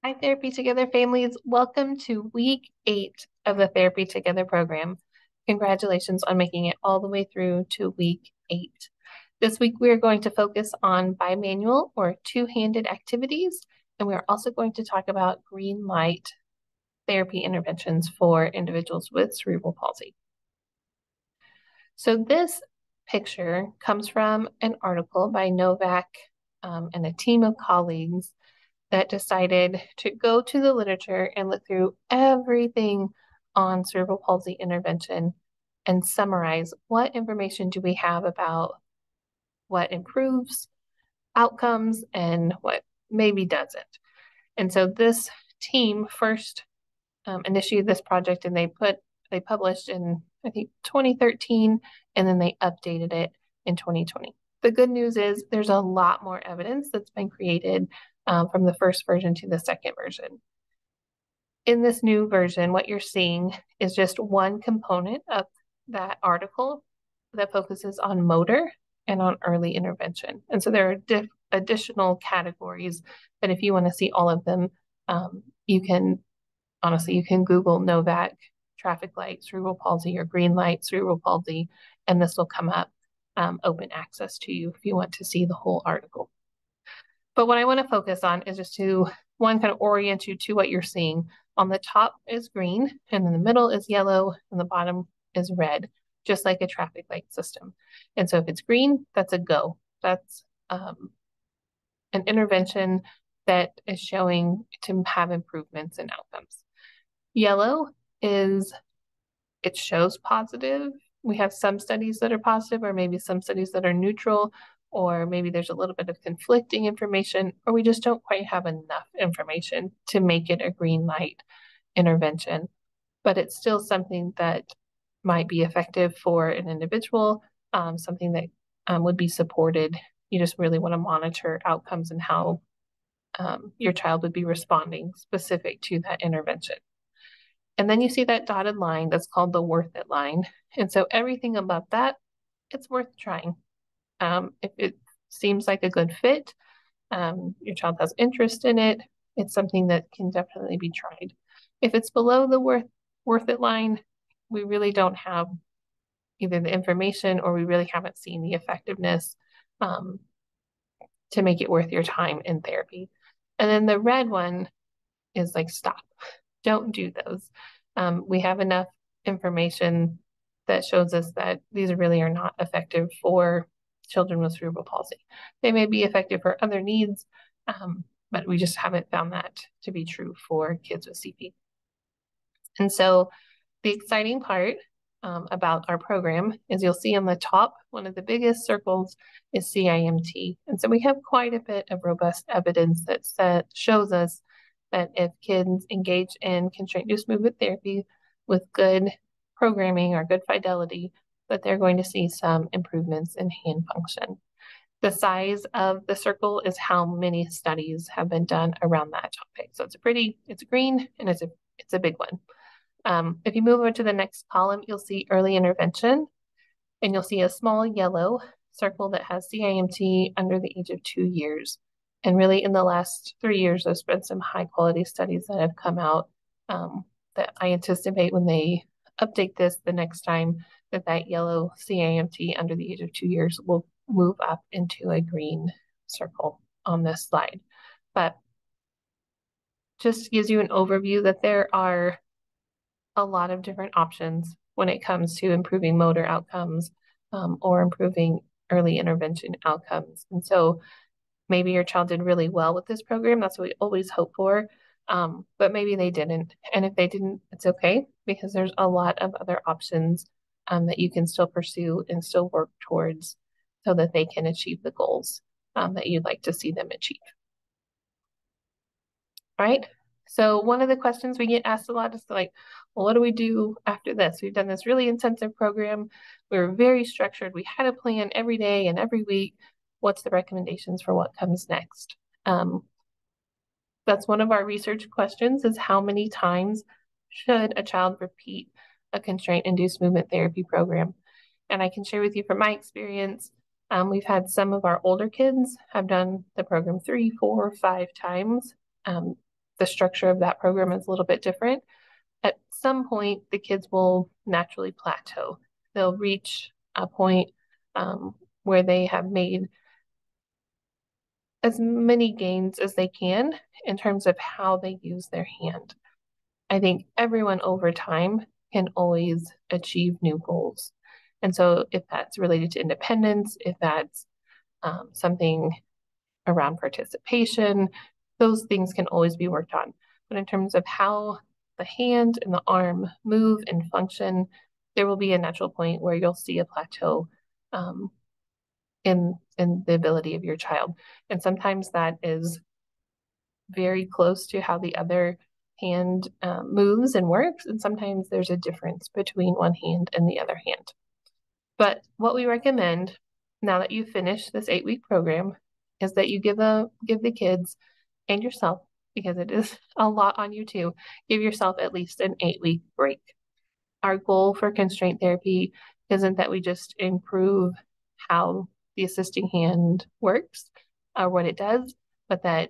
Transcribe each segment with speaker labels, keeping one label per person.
Speaker 1: Hi, Therapy Together families. Welcome to week 8 of the Therapy Together program. Congratulations on making it all the way through to week 8. This week, we are going to focus on bimanual or two-handed activities, and we are also going to talk about green light therapy interventions for individuals with cerebral palsy. So this picture comes from an article by Novak and a team of colleagues that decided to go to the literature and look through everything on cerebral palsy intervention and summarize what information do we have about what improves outcomes and what maybe doesn't. And so this team first initiated this project and they published in I think 2013 and then they updated it in 2020. The good news is there's a lot more evidence that's been created from the first version to the second version. In this new version, what you're seeing is just one component of that article that focuses on motor and on early intervention. And so there are additional categories that if you want to see all of them, you can Google Novak traffic light cerebral palsy or green light cerebral palsy, and this will come up open access to you if you want to see the whole article. But what I want to focus on is just to one kind of orient you to what you're seeing. On the top is green, and in the middle is yellow, and the bottom is red, just like a traffic light system. And so if it's green, that's a go. That's an intervention that is showing to have improvements in outcomes. Yellow is it shows positive. We have some studies that are positive, or maybe some studies that are neutral, or maybe there's a little bit of conflicting information, or we just don't quite have enough information to make it a green light intervention. But it's still something that might be effective for an individual, something that would be supported. You just really want to monitor outcomes and how your child would be responding specific to that intervention. And then you see that dotted line that's called the worth it line. And so everything above that, it's worth trying. If it seems like a good fit, your child has interest in it, it's something that can definitely be tried. If it's below the worth it line, we really don't have either the information or we really haven't seen the effectiveness to make it worth your time in therapy. And then the red one is like, stop, don't do those. We have enough information that shows us that these really are not effective for children with cerebral palsy. They may be effective for other needs, but we just haven't found that to be true for kids with CP. And so the exciting part about our program is you'll see on the top, one of the biggest circles is CIMT. And so we have quite a bit of robust evidence that shows us that if kids engage in constraint-induced movement therapy with good programming or good fidelity, that they're going to see some improvements in hand function. The size of the circle is how many studies have been done around that topic. So it's green and it's a big one. If you move over to the next column, you'll see early intervention, and you'll see a small yellow circle that has CIMT under the age of 2 years. And really in the last 3 years, there's been some high quality studies that have come out that I anticipate when they update this the next time that yellow CIMT under the age of 2 years will move up into a green circle on this slide. But just gives you an overview that there are a lot of different options when it comes to improving motor outcomes or improving early intervention outcomes. And so maybe your child did really well with this program. That's what we always hope for. But maybe they didn't. And if they didn't, it's okay because there's a lot of other options that you can still pursue and still work towards so that they can achieve the goals that you'd like to see them achieve. All right. So one of the questions we get asked a lot is like, well, what do we do after this? We've done this really intensive program. We were very structured. We had a plan every day and every week. What's the recommendations for what comes next? That's one of our research questions is how many times should a child repeat a constraint-induced movement therapy program? And I can share with you from my experience, we've had some of our older kids have done the program 3, 4, 5 times. the structure of that program is a little bit different. At some point, the kids will naturally plateau. They'll reach a point where they have made as many gains as they can in terms of how they use their hand. I think everyone over time can always achieve new goals. And so if that's related to independence, if that's something around participation, those things can always be worked on. But in terms of how the hand and the arm move and function, there will be a natural point where you'll see a plateau in the ability of your child. And sometimes that is very close to how the other hand moves and works, and sometimes there's a difference between one hand and the other hand. But what we recommend now that you've finished this 8-week program is that you give the kids and yourself, because it is a lot on you too, give yourself at least an 8-week break. Our goal for constraint therapy isn't that we just improve how the assisting hand works or what it does, but that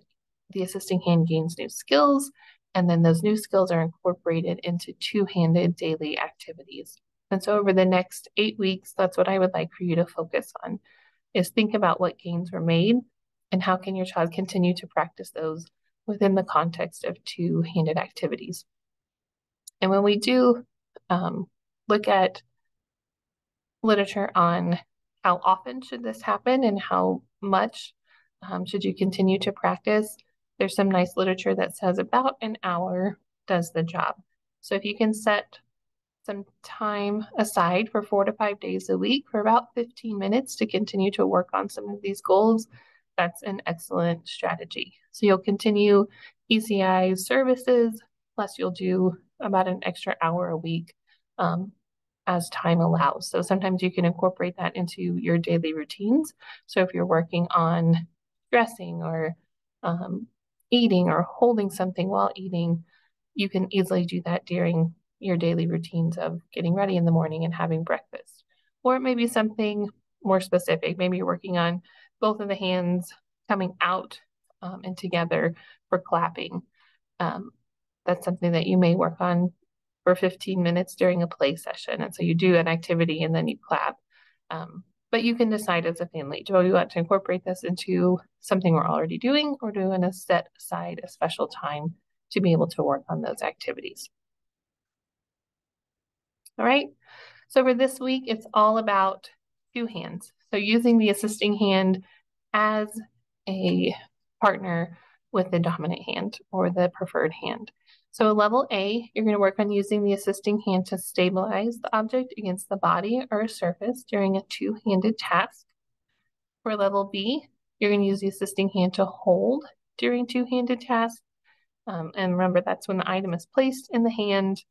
Speaker 1: the assisting hand gains new skills, and then those new skills are incorporated into two-handed daily activities. And so over the next 8 weeks, that's what I would like for you to focus on, is think about what gains were made and how can your child continue to practice those within the context of two-handed activities. And when we do look at literature on how often should this happen and how much should you continue to practice, there's some nice literature that says about an hour does the job. So if you can set some time aside for 4 to 5 days a week for about 15 minutes to continue to work on some of these goals, that's an excellent strategy. So you'll continue ECI services, plus you'll do about an extra hour a week as time allows. So sometimes you can incorporate that into your daily routines. So if you're working on dressing or eating or holding something while eating, you can easily do that during your daily routines of getting ready in the morning and having breakfast. Or it may be something more specific. Maybe you're working on both of the hands coming out and together for clapping. That's something that you may work on for 15 minutes during a play session. And so you do an activity and then you clap. But you can decide as a family, do you want to incorporate this into something we're already doing, or do you want to set aside a special time to be able to work on those activities? All right, so for this week, it's all about two hands. So using the assisting hand as a partner with the dominant hand or the preferred hand. So level A, you're going to work on using the assisting hand to stabilize the object against the body or a surface during a two-handed task. For level B, you're going to use the assisting hand to hold during two-handed tasks. And remember, that's when the item is placed in the hand,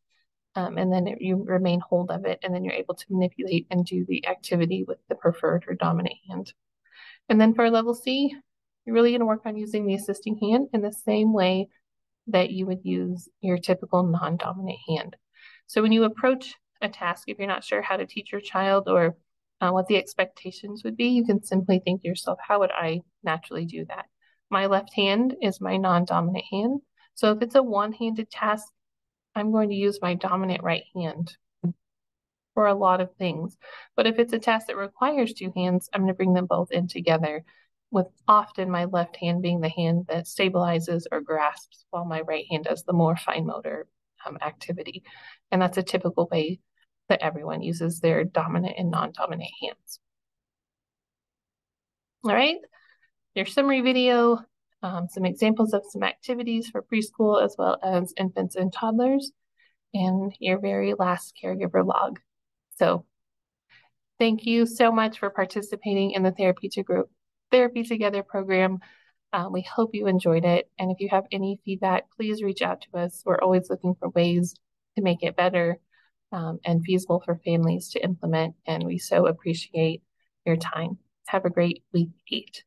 Speaker 1: and then you remain hold of it, and then you're able to manipulate and do the activity with the preferred or dominant hand. And then for level C, you're really going to work on using the assisting hand in the same way that you would use your typical non-dominant hand. So when you approach a task, if you're not sure how to teach your child or what the expectations would be, you can simply think to yourself, how would I naturally do that? My left hand is my non-dominant hand. So if it's a one-handed task, I'm going to use my dominant right hand for a lot of things. But if it's a task that requires two hands, I'm going to bring them both in together, with often my left hand being the hand that stabilizes or grasps, while my right hand does the more fine motor activity. And that's a typical way that everyone uses their dominant and non-dominant hands. All right, your summary video, some examples of some activities for preschool as well as infants and toddlers, and your very last caregiver log. So thank you so much for participating in the Therapy Together program. We hope you enjoyed it. And if you have any feedback, please reach out to us. We're always looking for ways to make it better and feasible for families to implement. And we so appreciate your time. Have a great week 8.